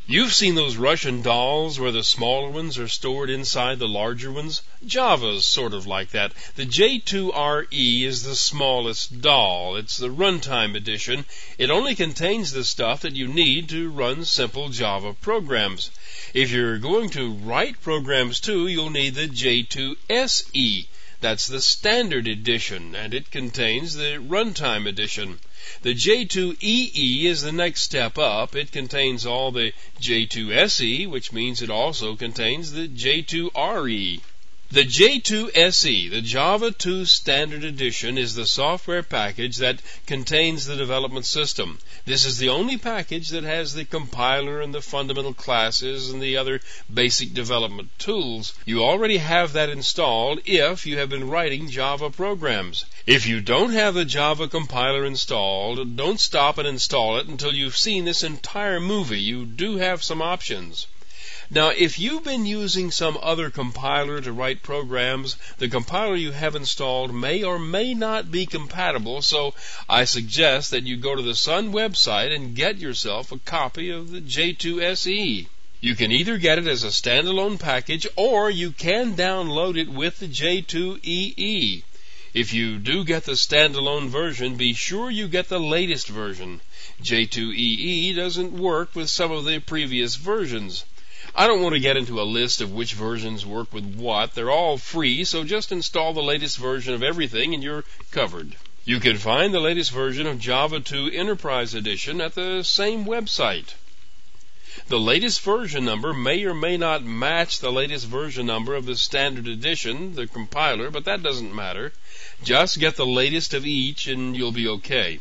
You've seen those Russian dolls where the smaller ones are stored inside the larger ones? Java's sort of like that. The J2RE is the smallest doll. It's the runtime edition. It only contains the stuff that you need to run simple Java programs. If you're going to write programs too, you'll need the J2SE. That's the standard edition, and it contains the runtime edition. The J2EE is the next step up. It contains all the J2SE, which means it also contains the J2RE. The J2SE, the Java 2 Standard Edition, is the software package that contains the development system. This is the only package that has the compiler and the fundamental classes and the other basic development tools. You already have that installed if you have been writing Java programs. If you don't have the Java compiler installed, don't stop and install it until you've seen this entire movie. You do have some options. Now, if you've been using some other compiler to write programs, the compiler you have installed may or may not be compatible, so I suggest that you go to the Sun website and get yourself a copy of the J2SE. You can either get it as a standalone package, or you can download it with the J2EE. If you do get the standalone version, be sure you get the latest version. J2EE doesn't work with some of the previous versions. I don't want to get into a list of which versions work with what. They're all free, so just install the latest version of everything and you're covered. You can find the latest version of Java 2 Enterprise Edition at the same website. The latest version number may or may not match the latest version number of the Standard Edition, the compiler, but that doesn't matter. Just get the latest of each and you'll be okay.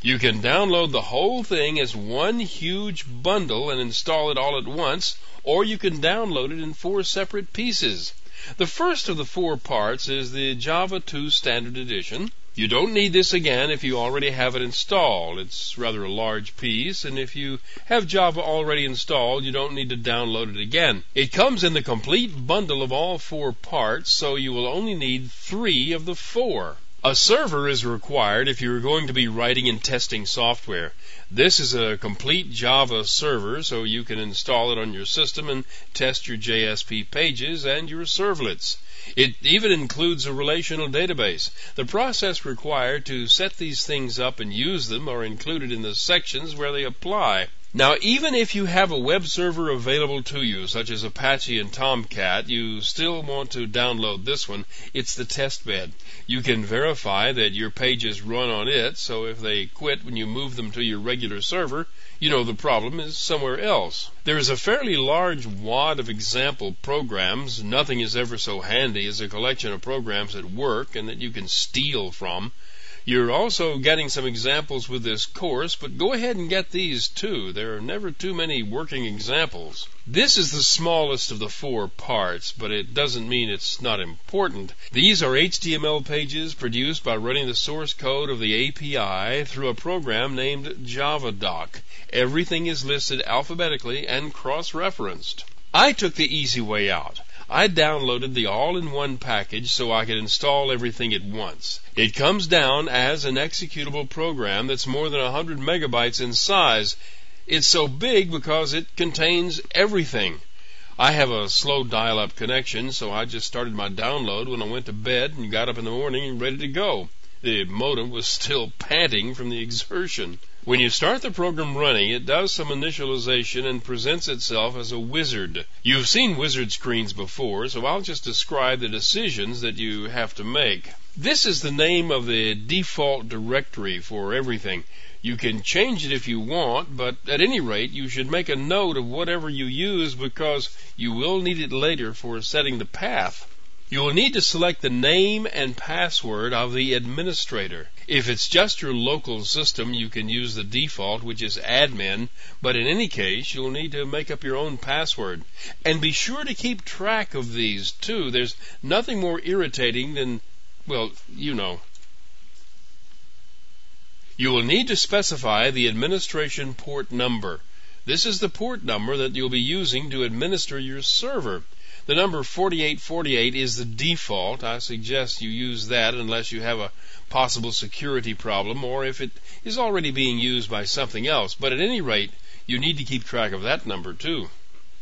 You can download the whole thing as one huge bundle and install it all at once, or you can download it in 4 separate pieces. The first of the 4 parts is the Java 2 Standard Edition. You don't need this again if you already have it installed. It's rather a large piece, and if you have Java already installed, you don't need to download it again. It comes in the complete bundle of all 4 parts, so you will only need 3 of the 4. A server is required if you're going to be writing and testing software. This is a complete Java server, so you can install it on your system and test your JSP pages and your servlets. It even includes a relational database. The process required to set these things up and use them are included in the sections where they apply. Now, even if you have a web server available to you, such as Apache and Tomcat, you still want to download this one. It's the test bed. You can verify that your pages run on it, so if they quit when you move them to your regular server, you know the problem is somewhere else. There is a fairly large wad of example programs. Nothing is ever so handy as a collection of programs that work and that you can steal from. You're also getting some examples with this course, but go ahead and get these too. There are never too many working examples. This is the smallest of the 4 parts, but it doesn't mean it's not important. These are HTML pages produced by running the source code of the API through a program named JavaDoc. Everything is listed alphabetically and cross-referenced. I took the easy way out. I downloaded the all-in-one package so I could install everything at once. It comes down as an executable program that's more than 100 megabytes in size. It's so big because it contains everything. I have a slow dial-up connection, so I just started my download when I went to bed and got up in the morning and ready to go. The modem was still panting from the exertion. When you start the program running, it does some initialization and presents itself as a wizard. You've seen wizard screens before, so I'll just describe the decisions that you have to make. This is the name of the default directory for everything. You can change it if you want, but at any rate, you should make a note of whatever you use because you will need it later for setting the path. You will need to select the name and password of the administrator. If it's just your local system, you can use the default, which is admin, but in any case, you'll need to make up your own password. And be sure to keep track of these, too. There's nothing more irritating than, well, you know. You will need to specify the administration port number. This is the port number that you'll be using to administer your server. The number 4848 is the default. I suggest you use that unless you have a possible security problem or if it is already being used by something else. But at any rate, You need to keep track of that number too.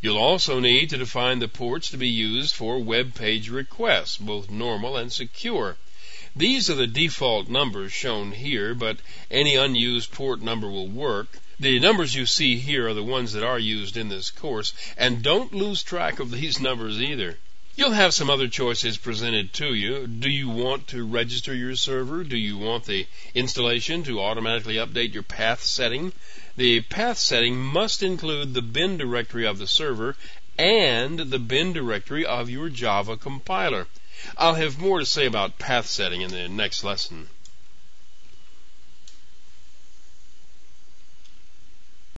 You'll also need to define the ports to be used for web page requests, both normal and secure. These are the default numbers shown here, but any unused port number will work. The numbers you see here are the ones that are used in this course, and don't lose track of these numbers either. You'll have some other choices presented to you. Do you want to register your server? Do you want the installation to automatically update your path setting? The path setting must include the bin directory of the server and the bin directory of your Java compiler. I'll have more to say about path setting in the next lesson.